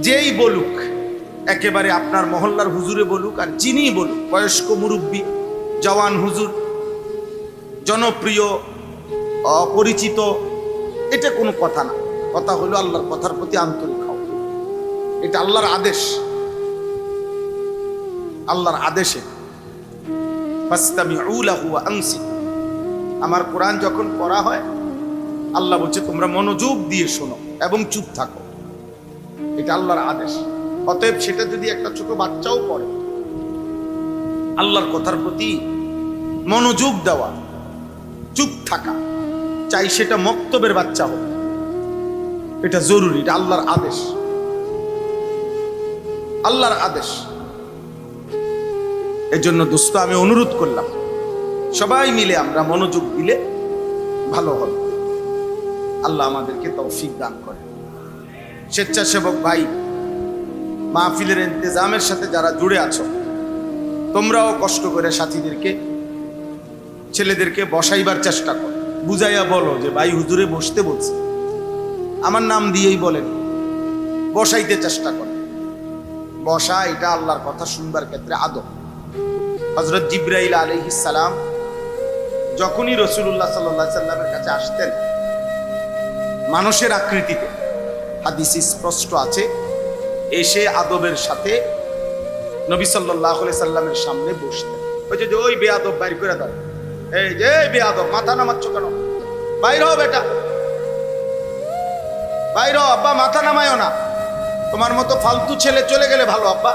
যেই বলুক, একেবারে আপনার মহল্লার হুজুরে বলুক আর যিনি বলুক, বয়স্ক মুরব্বী, জওয়ান হুজুর, জনপ্রিয় অপরিচিত, এটা কোনো কথা না। কথা হলো আল্লাহর কথার প্রতি আন্তরিক হও। এটা আল্লাহর আদেশ, আল্লাহর আদেশে ফাসতামিউ লাহু ওয়া আনসিতু। আমার কোরআন যখন পড়া হয় আল্লাহ বলছে তোমরা মনোযোগ দিয়ে শোনো এবং চুপ থাকো। এটা আল্লাহর আদেশ। অতএব সেটা যদি একটা ছোট বাচ্চাও পড়ে, আল্লাহর কথার প্রতি মনোযোগ দেওয়া, চুপ থাকা, চাই সেটা মক্তবের বাচ্চা হোক, এটা জরুরি। এটা আল্লাহর আদেশ, আল্লাহর আদেশ। এজন্য দোস্ত আমি অনুরোধ করলাম, সবাই মিলে আমরা মনোযোগ দিলে ভালো হবে। আল্লাহ আমাদেরকে তৌফিক দান করে। স্বেচ্ছাসেবক ভাই, মাহফিলের ইন্তেজামের সাথে যারা জুড়ে আছো, তোমরাও কষ্ট করে সাথীদেরকে, ছেলেদেরকে বসাইবার চেষ্টা করো। বুঝাইয়া বলো যে ভাই হুজুরে বসতে বলছে, আমার নাম দিয়েই বলেন, বসাইতে চেষ্টা করো। বসা এটা আল্লাহর কথা শুনবার ক্ষেত্রে আদব। হযরত জিবরাইল আলাইহিস সালাম যখনই রাসূলুল্লাহ সাল্লাল্লাহু আলাইহি সাল্লামের কাছে আসতেন মানুষের আকৃতিতে, হাদিসে স্পষ্ট আছে, এসে আদবের সাথে নবী সাল্লাল্লাহু আলাইহি সাল্লামের সামনে বসতেন। ওই যে ওই বেয়াদব বাইর করে দাও, এই যে বেয়াদব, মাথা নামাচ্ছ কেন? বাইর হও বেটা, বাইর হও। আব্বা মাথা নামায়ও না, তোমার মতো ফালতু ছেলে চলে গেলে ভালো আব্বা।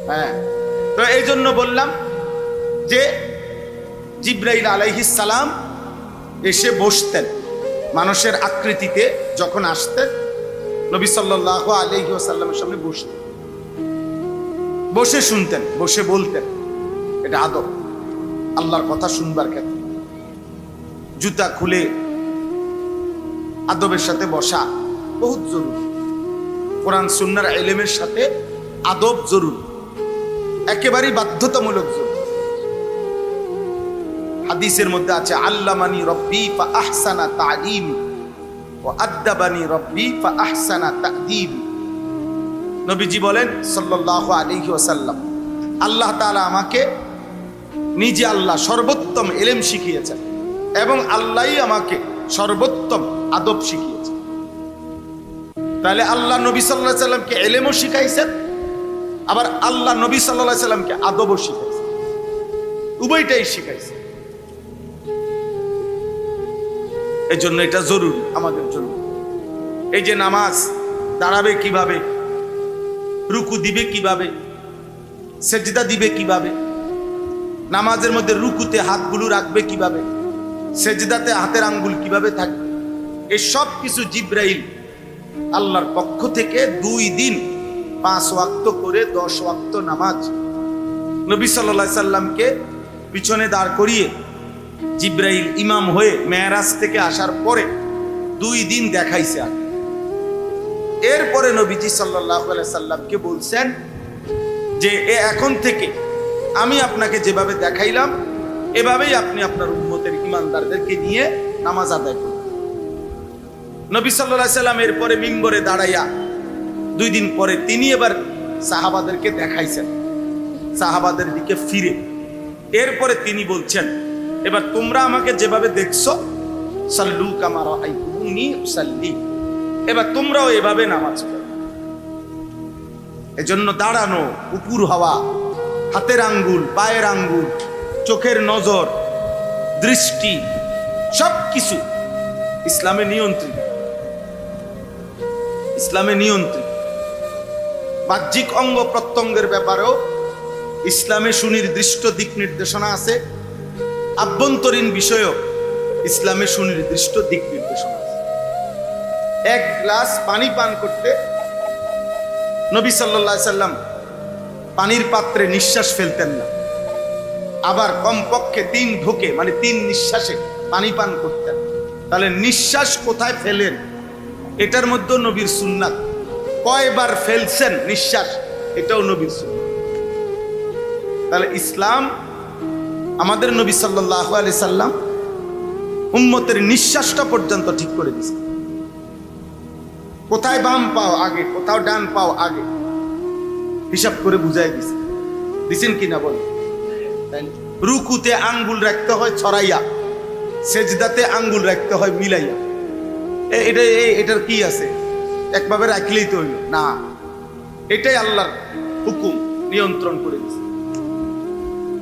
হ্যাঁ, তো এই জন্য বললাম যে জিবরাইল আলাইহিস সালাম এসে বসতেন মানুষের আকৃতিতে। যখন আসতেন নবী সাল্লাল্লাহু আলাইহি ওয়াসাল্লামের সামনে বসতেন, বসে শুনতেন, বসে বলতেন। এটা আদব আল্লাহর কথা শুনবার ক্ষেত্রে। জুতা খুলে আদবের সাথে বসা বহুত জরুরি। কোরআন সুন্নাহর ইলমের সাথে আদব জরুরি, একেবারেই বাধ্যতামূলক জরুরি। হাদিসের মধ্যে আছে, আল্লামানি রব্বি ফা আহসানা তালিমি ওয়া আদ্দাবানি রব্বি ফা আহসানা তা'দীবি। নবীজি বলেন সাল্লাল্লাহু আলাইহি ওয়াসাল্লাম, আল্লাহ তাআলা আমাকে নিজে আল্লাহ সর্বোত্তম ইলম শিখিয়েছেন এবং আল্লাহই আমাকে সর্বোত্তম আদব শিখিয়েছেন। তাহলে আল্লাহ নবী সাল্লাল্লাহু আলাইহি সাল্লামকে ইলমও শিখাইছেন, আবার আল্লাহ নবী সাল্লাল্লাহু আলাইহি সাল্লামকে আদবও শিখাইছেন, উভয়টাই শিখাইছেন। এই জন্য এটা জরুরি আমাদের জন্য। এই যে নামাজ, দাঁড়াবে কিভাবে, রুকু দিবে কিভাবে, সেজদা দিবে কিভাবে, নামাজের মধ্যে রুকুতে হাতগুলো রাখবে কিভাবে, সেজদাতে হাতের আঙ্গুল কিভাবে থাকবে, এই সব কিছু জিবরাইল আল্লাহর পক্ষ থেকে 2 দিন 5 ওয়াক্ত করে 10 ওয়াক্ত নামাজ নবী সাল্লাল্লাহু আলাইহি সাল্লামকে পিছনে দাঁড় করিয়ে জিবরাইল ইমাম হয়ে মেরাজ থেকে আসার পরে 2 দিন দেখাইছে। আর এরপরে নবীজি সাল্লাল্লাহু আলাইহি সাল্লামকে বলছেন যে এখন থেকে আমি আপনাকে যেভাবে দেখাইলাম এভাবেই আপনি আপনার উম্মতের ইমানদারদেরকে নিয়ে নামাজ আদায় করুন। নবী সাল্লাল্লাহু আলাইহি সাল্লাম এরপরে মিম্বরে দাঁড়াইয়া 2 দিন পরে তিনি এবার সাহাবাদেরকে দেখাইছেন, সাহাবাদের দিকে ফিরে। এরপরে তিনি বলছেন, এবার তোমরা আমাকে যেভাবে দেখছো, সাল্লু কামা রাআইতুমুনি উসাল্লি, এবার তোমরাও এভাবে নামাজ পড়ো। এজন্য দাঁড়ানো, উপর হওয়া, হাতের আঙ্গুল, পায়ের আঙ্গুল, চোখের নজর, দৃষ্টি, সবকিছু ইসলামে নিয়ন্ত্রিত, ইসলামে নিয়ন্ত্রিত। বাহ্যিক অঙ্গ প্রত্যঙ্গের ব্যাপারেও ইসলামে সুনির্দিষ্ট দিক নির্দেশনা আছে, আভ্যন্তরীণ বিষয়েও ইসলামে সুনির্দিষ্ট দিক নির্দেশনা আছে। 1 গ্লাস পানি পান করতে নবী সাল্লাল্লাহু আলাইহি সাল্লাম পানির পাত্রে নিঃশ্বাস ফেলতেন না, আবার কমপক্ষে 3 ঢোকে মানে 3 নিঃশ্বাসে পানি পান করতেন। তাহলে নিঃশ্বাস কোথায় ফেলেন এটার মধ্যে নবীর সুন্নাত, কয়বার ফেলছেন নিঃশ্বাস এটাও নবীর সুন্নাত। তাহলে ইসলাম, আমাদের নবী সাল্লাল্লাহু আলাইহি সাল্লাম উম্মতের নিঃশ্বাসটা পর্যন্ত ঠিক করে দিয়েছে। কোথায় বাম পাও আগে, কোথাও ডান পাও আগে, হিসাব করে বুঝাই দিছে। দিছেন কিনা বলে? রুকুতে আঙ্গুল রাখতে হয় ছড়াইয়া, সেজদাতে আঙ্গুল রাখতে হয় মিলাইয়া। এটার কি আছে? একভাবে রাখলেই তো হইল না, এটাই আল্লাহর হুকুম, নিয়ন্ত্রণ করে দিছে।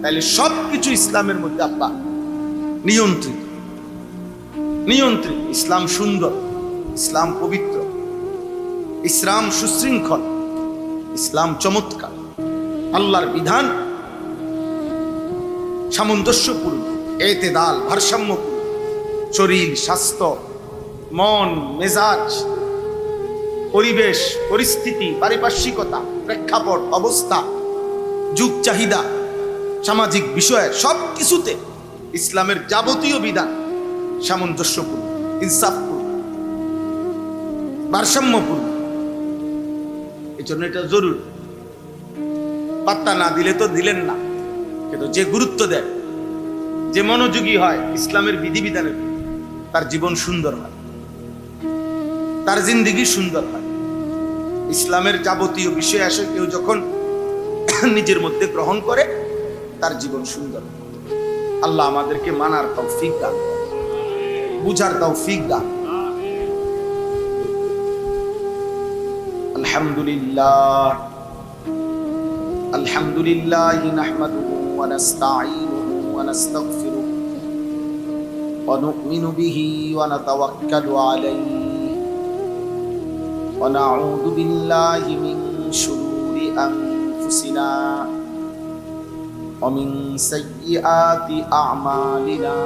তাহলে সবকিছু ইসলামের মধ্যে আব্বা নিয়ন্ত্রিত। ইসলাম সুন্দর, ইসলাম পবিত্র, ইসলাম সুশৃঙ্খল, ইসলাম চমৎকার। আল্লাহর বিধান সামঞ্জস্যপূর্ণ, এতেদাল, ভারসাম্যপূর্ণ। শরীর, স্বাস্থ্য, মন, মেজাজ, পরিবেশ, পরিস্থিতি, পারিপার্শ্বিকতা, প্রেক্ষাপট, অবস্থা, যুগ চাহিদা, সামাজিক বিষয়, সব কিছুতে ইসলামের যাবতীয় বিধান সামঞ্জস্যপূর্ণ, ইনসাফপূর্ণ, ভারসাম্যপূর্ণ। এই জন্য এটা জরুরি। পাত্তা না দিলে তো দিলেন না, কিন্তু যে গুরুত্ব দেয়, যে মনোযোগী হয় ইসলামের বিধিবিধানের, তার জীবন সুন্দর হয়, তার জিন্দেগি সুন্দর হয়। ইসলামের যাবতীয় বিষয় আসে কেউ যখন নিজের মধ্যে গ্রহণ করে, তার জীবন সুন্দর। আল্লাহ আমাদেরকে মানার তৌফিক দান, বুঝার তৌফিক দান। আলহামদুলিল্লাহ, আলহামদুলিল্লাহ নাহমাদুহু ওয়া নাস্তাঈনুহু ওয়া নাস্তাগফিরুহু ওয়া নু'মিনু বিহি ওয়া নাতাওয়াক্কালু আলাইহি ওয়া নাউযু বিল্লাহি মিন শুরুরি আনফুসিনা ওয়া মিন সাইয়্যাতি আ'মালিনা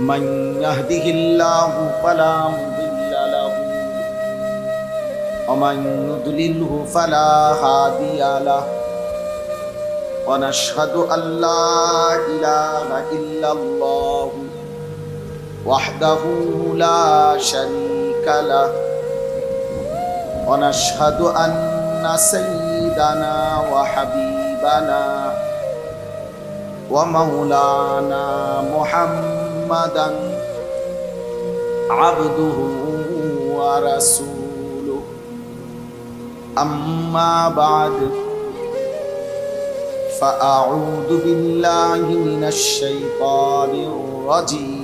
মান ইয়াহদিহিল্লাহু ফালা মুদিল্লা লাহু ওয়া মান ইউদ্লিলহু ফালা হাদিয়া লাহু ওয়া নাশহাদু আল্লা ইলাহা ইল্লাল্লাহু ওয়াহদাহু লা শারীকা লাহু ওয়া নাশহাদু আন্না সাইয়্যিদানা ওয়া হাবিবানা ওয়া মাওলানা মুহাম্মাদান আবদুহু ওয়া রাসূলুহু আম্মা বা'দ ফাআউযু বিল্লাহি মিনাশ শাইতানির রাজীম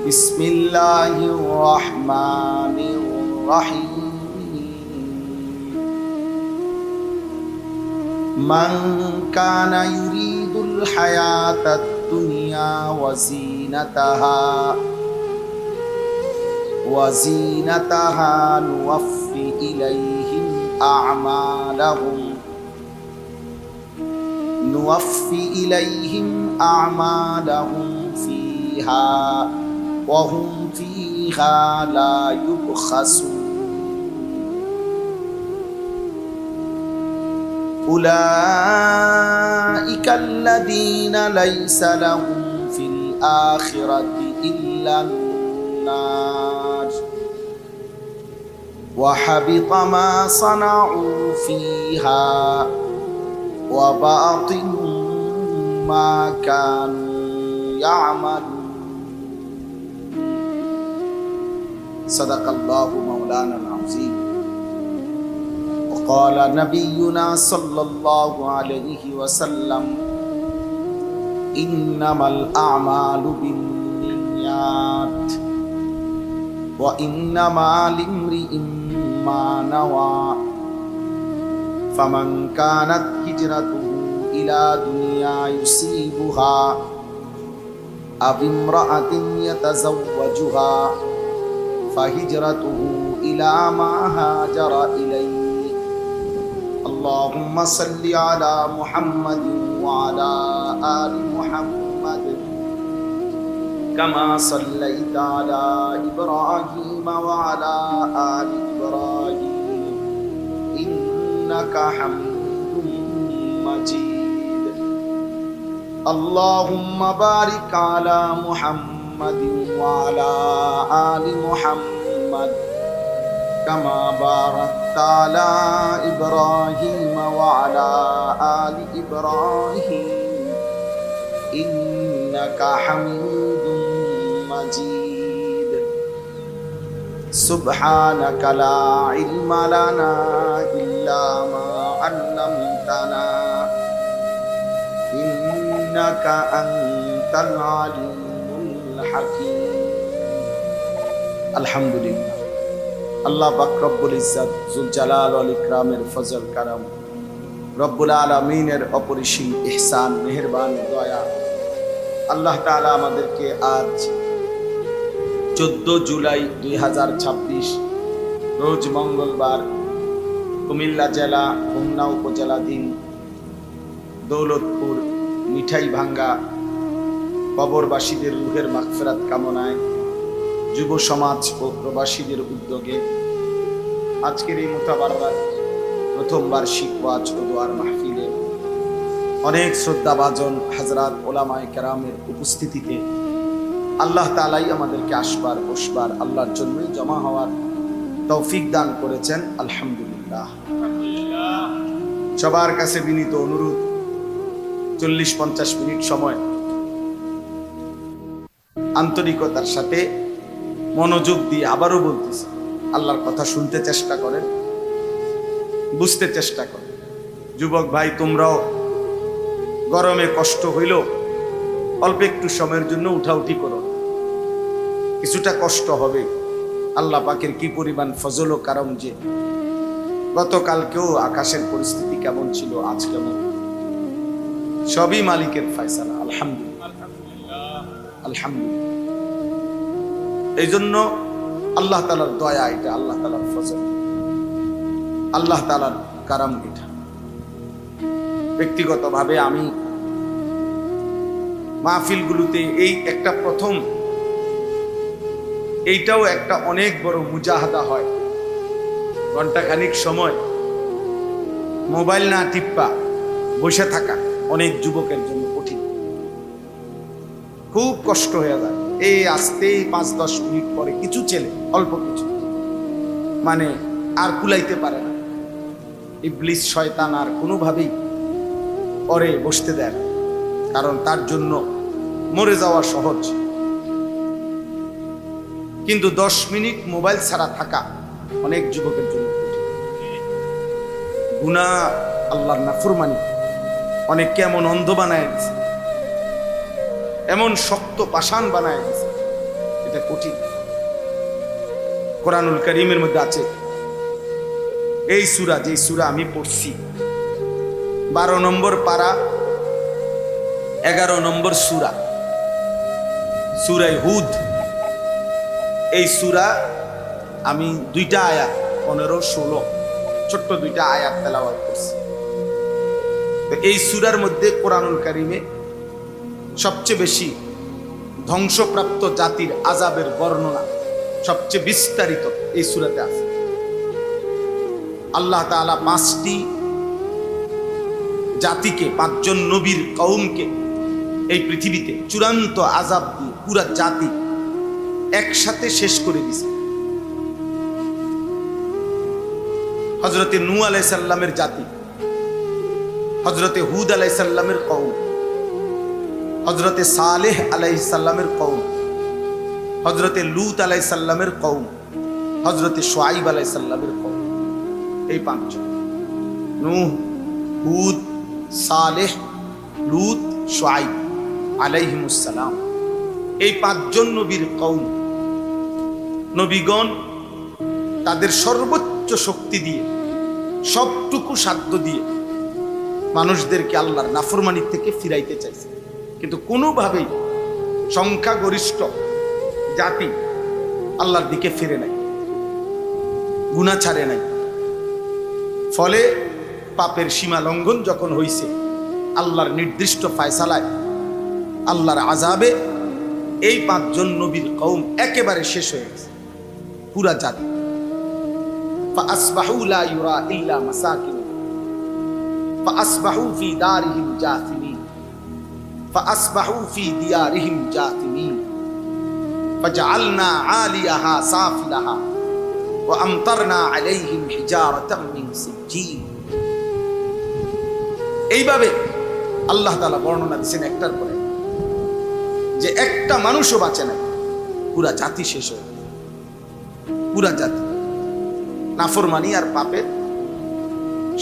বিসমিল্লাহির রাহমানির রাহিম মান কানা ইউরিদুল হায়াতাদ দুনিয়া ওয়া জিনাতাহা নুওয়াফি ইলাইহিম আ'মালাহুম ফিহা ওয়া হুম ফিহা লা ইউবখাসুন উলাইকা আল্লাযীনা লাইসা লাহুম ফিল আখিরাতি ইল্লান নার ওয়া হাবিতা মা সানাউ ফিহা ওয়া বাতিলু মা কানু ইয়ামালুন সাদাকাল্লাহু মাওলানাল আযীম وقال نبينا صلى الله عليه وسلم إنما الأعمال بالنيات وإنما لامرئ ما نوى فمن كانت هجرته إلى دنيا يصيبها أو امرأة يتزوجها فهجرته إلى ما هاجر إليه اللهم صل على محمد وعلى آل محمد كما صليت على إبراهيم وعلى آل إبراهيم إنك حميد مجيد اللهم بارك على محمد وعلى آل محمد كما باركت على إبراهيم وعلى آل إبراهيم إنك ইন্নাকা হামিদুম মাজিদ সুবহানাকা লা ইলমা লানা ইল্লা মা আল্লামতানা ইন্নাকা আনতাল আলিমুল হাকীম। আলহামদুলিল্লাহ, আল্লাহ পাক রব্বুল ইজ্জত জুল জালাল ওয়াল ইকরামের ফজল কারাম, রব্বুল আলামিনের অপরিসীম ইহসান, মেহেরবান, দয়া, আল্লাহ তাআলা আমাদেরকে আজ 14 জুলাই 2026 রোজ মঙ্গলবার কুমিল্লা জেলা হোমনা উপজেলাধীন দৌলতপুর মিঠাই ভাঙ্গা কবরবাসীদের রুহের মাগফিরাত কামনায় যুব সমাজ ও প্রবাসীদের উদ্যোগে আজকের এই মুতাবাররাত প্রথম বার্ষিক ওয়াজ ও দোয়ার মাহফিলে অনেক শ্রদ্ধাভাজন হযরত ওলামায়ে কেরামের উপস্থিতিতে আল্লাহ তাআলাই আমাদেরকে আসবার বসবার আল্লাহর জন্যই জমা হওয়ার তৌফিক দান করেছেন। আলহামদুলিল্লাহ। সবার কাছে বিনীত অনুরোধ, 40-50 মিনিট সময় আন্তরিকতার সাথে মনোযোগ দিয়ে আবারও বলতেছি, আল্লাহর কথা শুনতে চেষ্টা করেন, বুঝতে চেষ্টা করেন। যুবক ভাই, তোমরাও গরমে কষ্ট হইল অল্প একটু সময়ের জন্য উঠাউঠি করো, কিছুটা কষ্ট হবে। আল্লাহ পাকের কি পরিমাণ ফজল ও কারম যে গতকালকেও আকাশের পরিস্থিতি কেমন ছিল, আজ কেমন, সবই মালিকের ফয়সালা। আলহামদুলিল্লাহ, আলহামদুলিল্লাহ। এই জন্য আল্লাহ তাআলার দয়া এটা, আল্লাহ তাআলার ফজল, আল্লাহ তাআলার কারাম এটা। ব্যক্তিগতভাবে আমি মাহফিলগুলোতে এই একটা প্রথম, এইটাও একটা অনেক বড় মুজাহাদা হয়। ঘন্টাখানিক সময় মোবাইল না টিপ্পা বসে থাকা অনেক যুবকের জন্য কঠিন, খুব কষ্ট হয়ে যায়। এই আসতেই 5-10 মিনিট পরে কিছু ছেলে অল্প কিছু মানে আর কুলাইতে পারে না, ইবলিস শয়তান আর কোনোভাবেই পরে বসতে দেয় না, কারণ তার জন্য মরে যাওয়া সহজ। কিন্তু 10 মিনিট মোবাইল ছাড়া থাকা অনেক যুবকের জন্য গুনাহ, আল্লাহর নাফরমানি। অনেককে এমন অন্ধ বানায় দিয়েছে, এমন শক্ত পাষাণ বানায় দিয়েছে, এটা কঠিন। কোরআনুল কারীমের মধ্যে আছে এই সূরা, যে সূরা আমি পড়ছি, 12 নম্বর পারা 11 নম্বর সূরা, সূরা হুদ। এই সূরা আমি 2টা আয়াত 15-16 ছোট্ট 2টা আয়াত তেলাওয়াত করছি। তো এই সূরার মধ্যে কোরআনুল কারীমে সবচেয়ে বেশি ধ্বংসপ্রাপ্ত জাতির আযাবের বর্ণনা সবচেয়ে বিস্তারিত এই সূরাতে আছে। আল্লাহ তাআলা 5টি জাতিকে, 5 জন নবীর কওমকে এই পৃথিবীতে চূড়ান্ত আযাব দিয়ে পুরা জাতি একসাথে শেষ করে দিয়েছে। হযরতে নূহ আলাইহিস সালামের জাতি, হযরতে হুদ আলাইহিস সালামের কওম, হযরতে সালেহ আলাইহিস সালামের কওম, হযরতে লূত আলাইহিস সালামের কওম, হযরতে শুআয়ব আলাইহিস সালামের কওম। এই 5 জন, নূহ, হুদ, সালেহ, লূত, শুআয়ব আলাইহিমুস সালাম। এই 5 জন নবীর কওম, নবীগণ তাদের সর্বোচ্চ শক্তি দিয়ে, সবটুকু সাধ্য দিয়ে মানুষদেরকে আল্লাহর নাফরমানি থেকে ফিরাইতে চাইছে, কিন্তু কোনোভাবেই সংখ্যাগরিষ্ঠ জাতি আল্লাহর দিকে ফিরে নাই, গুনাহ ছাড়ে নাই। ফলে পাপের সীমা লঙ্ঘন যখন হইছে, আল্লাহর নির্দিষ্ট ফায়সালায়, আল্লাহর আযাবে এই 5 জন নবীর কওম একেবারে শেষ হয়ে গেছে, পুরা জাতি। فأصبحوا لا يرى إلا مساكنهم فأصبحوا في دارهم جاثمين فأصبحوا في ديارهم جاثمين فجعلنا عاليها سافلها وأمطرنا عليهم حجارة من سجيل। এইভাবে আল্লাহ তাআলা বর্ণনা দিয়েছেন একটার পরে। যে একটা মানুষও বাঁচে না, পুরা জাতি শেষ হয়ে গেছে। পুরা জাতি নাফরমানি আর পাপের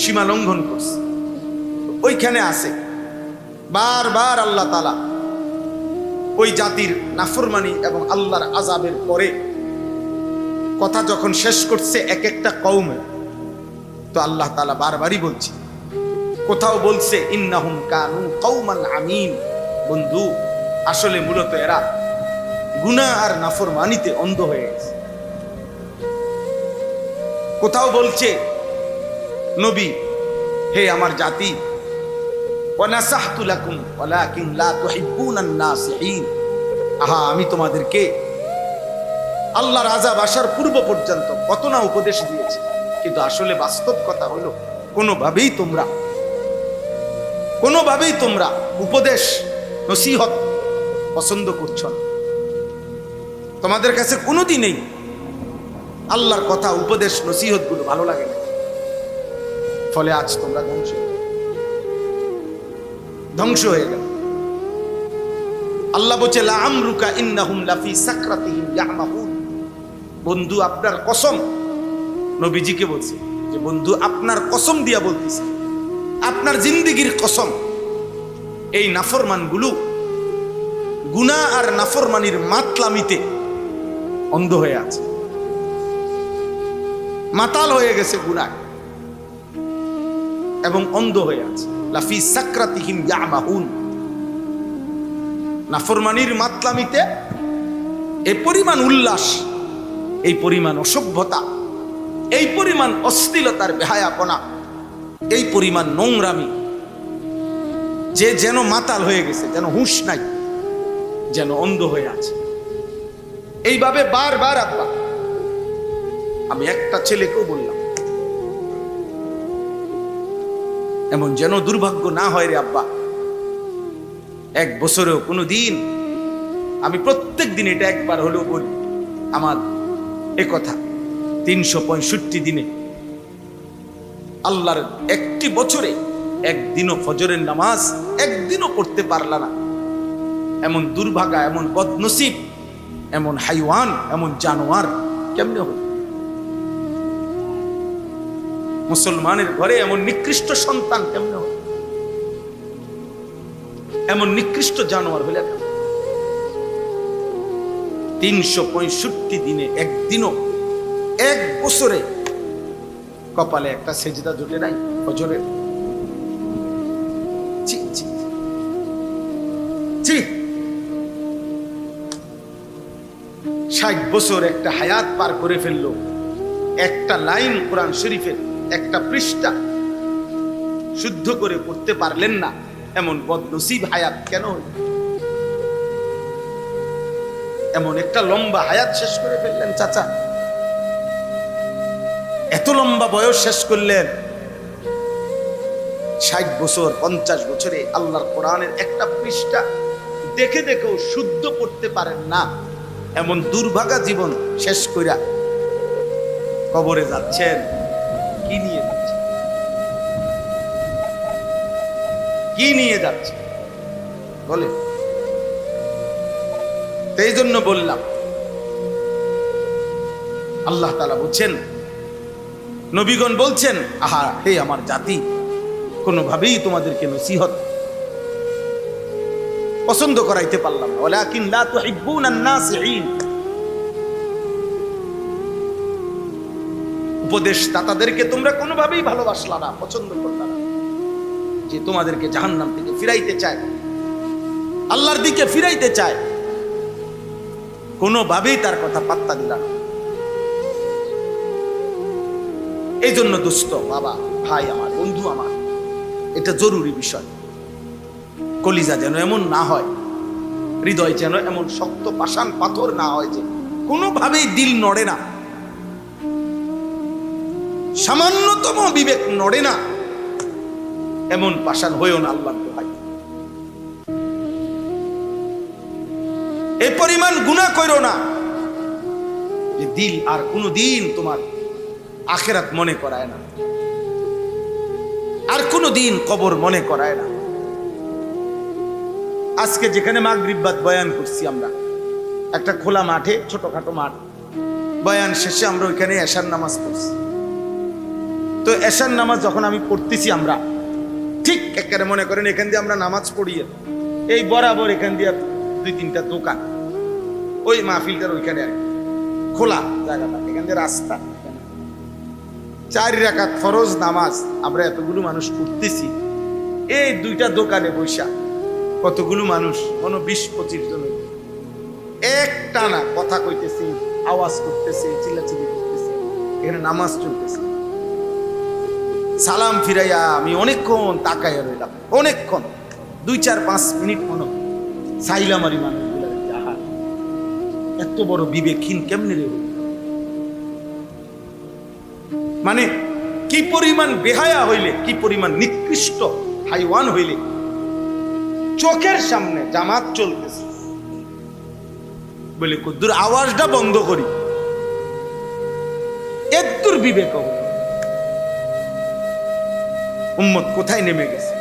সীমা লঙ্ঘন করছে, ওইখানে আছে। বারবার আল্লাহ তাআলা ওই জাতির নাফরমানি এবং আল্লাহর আযাবের পরে কথা যখন শেষ করছে এক একটা কওমে, তো আল্লাহ তাআলা বারবারই বলছে, কোথাও বলছে ইন্নাহুম কানু কওমান আমিন, বন্ধু আসলে মূলত এরা গুনাহ আর নাফরমানিতে অন্ধ হয়ে গেছে। কোথাও বলছে নবী, হে আমার জাতি, ওয়ানাসাহতু লাকুম ওয়ালাকিন লা তুহিব্বুনান নাসিহিন, আহা আমি তোমাদেরকে আল্লাহর আযাব আসার পূর্ব পর্যন্ত কত না উপদেশ দিয়েছি, কিন্তু আসলে বাস্তব কথা হলো কোনোভাবেই তোমরা উপদেশ নসিহত পছন্দ করছো না। তোমাদের কাছে কোনোদিনই আল্লাহর কথা উপদেশ নসিহত গুলো ভালো লাগে না, ফলে আজ তোমরা ধ্বংস হয়ে গেল। আল্লাহ বলছে লা আমরুকা ইন্নাহুম লাফি সাকরাতিহিম ইয়ামাহুন, বন্ধু আপনার কসম, নবীজিকে বলছে যে বন্ধু আপনার কসম দিয়া বলতেছি, আপনার জিন্দেগীর কসম, এই নাফরমানগুলো গুনাহ আর নাফরমানির মাতলামিতে অন্ধ হয়ে আছে, মাতাল হয়ে গেছে গুনাহ এবং অন্ধ হয়ে আছে। লাফি সাকরাতিহিম ইয়ামাহুন, নাফরমানির মাতলামিতে এই পরিমাণ উল্লাস, এই পরিমাণ অসভ্যতা, এই পরিমাণ অশ্লীলতার বেহায়াপনা, এই পরিমাণ নোংরামি, যে যেন মাতাল হয়ে গেছে, যেন হুঁশ নাই, যেন অন্ধ হয়ে আছে। এইভাবে বারবার আব্বা, আমি একটা ছেলেকেও বললাম, এমন যেন দুর্ভাগ্য না হয় রে আব্বা, এক বছরেও কোনো দিন, আমি প্রত্যেক দিন এটা একবার হলেও বলি, আমার এ কথা 365 দিনে আল্লাহর একটি বছরে একদিনও ফজরের নামাজ একদিনও পড়তে পারলা না, এমন দুর্ভাগা, এমন বদনসিব, এমন হাইওয়ান, এমন জানোয়ার কেমনে হল? মুসলমানের ঘরে এমন নিকৃষ্ট সন্তান কেমনে হল? এমন নিকৃষ্ট জানোয়ার হলে কেমন? 365 দিনে একদিনও, এক বছরে কপালে একটা সেজদা জুটে নাই ফজরের। 60 বছর একটা হায়াত পার করে ফেললো, একটা লাইন কোরআন শরীফের একটা পৃষ্ঠা শুদ্ধ করে পড়তে পারলেন না, এমন বদনসিব হায়াত কেন হইল? এমন একটা লম্বা হায়াত শেষ করে ফেললেন চাচা, এত লম্বা বয়স শেষ করলেন, 60 বছর 50 বছরে আল্লাহর কোরআনের একটা পৃষ্ঠা দেখে দেখেও শুদ্ধ পড়তে পারেন না, এমন দুর্ভাগা জীবন শেষ কইরা কবরে যাচ্ছেন। কি নিয়ে যাচ্ছেন? কি নিয়ে যাচ্ছে বলে? এই জন্য বললাম, আল্লাহ তাআলা বলছেন, নবীগণ বলছেন, আহা হে আমার জাতি, কোনোভাবেই তোমাদেরকে নসিহত পছন্দ করাইতে পারলাম না, ওয়ালাকিন লা তুহিব্বুনান নাসিহিন, উপদেশদাতাদেরকে তোমরা কোনোভাবেই ভালোবাসলা না, পছন্দ করলা না, যে তোমাদেরকে জাহান্নাম থেকে ফিরাইতে চায়, আল্লাহর দিকে ফিরাইতে চায়, কোনোভাবেই তার কথা পাত্তা দিলা না। এই জন্য দোস্ত, বাবা, ভাই আমার, বন্ধু আমার, এটা জরুরি বিষয়। কলিজা যেন এমন না হয়, হৃদয় যেন এমন শক্ত পাষাণ পাথর না হয় যে কোনোভাবেই দিল নড়ে না, সামান্যতম বিবেক নড়ে না, এমন পাষাণ হয়েও না। আল্লাহ ভাই, এই পরিমাণ গুনাহ কইরো না যে দিল আর কোনোদিন তোমার আখিরাত মনে করায় না, আর কোনোদিন কবর মনে করায় না, আজকে যেখানে মাগরিব বাদ বয়ান করছি আমরা, একটা খোলা মাঠে, ছোটখাটো মাঠ, বয়ান শেষে আমরা ওইখানে এশার নামাজ পড়ছি। তো এশার নামাজ যখন আমি পড়তেছি, আমরা ঠিক একেবারে মনে করেন এখান দিয়ে আমরা নামাজ পড়িয়ে এই বরাবর এখান দিয়ে 2-3টা দোকান, ওই মাহফিলটার ওইখানে আর কি, খোলা জায়গাটা, এখান দিয়ে রাস্তা, 4 রাকাত ফরজ নামাজ আমরা এতগুলো মানুষ পড়তেছি। এই 2টা দোকানে বৈশা কতগুলো মানুষ, কোনো 20-25 জন একটানা কথা কইতেছে, আওয়াজ করতেছে, চিল্লাচিল্লি করতেছে, এখানে নামাজ চলতেছে। সালাম ফিরাইয়া আমি অনেকক্ষণ তাকাইয়া রইলাম, অনেকক্ষণ, 2-4-5 মিনিট মনে চাইলাম আর মানুষগুলো, আহা এত বড় বিবেকহীন কেমনে রে, মানে কি পরিমাণ বেহায়া হইলে, কি পরিমাণ নিকৃষ্ট হাইওয়ান হইলে চোখের সামনে জামাত চলতেছে বলে কদ্দুর আওয়াজটা বন্ধ করি, এদ্দুর বিবেক উম্মত কোথায় নেমে গেছে।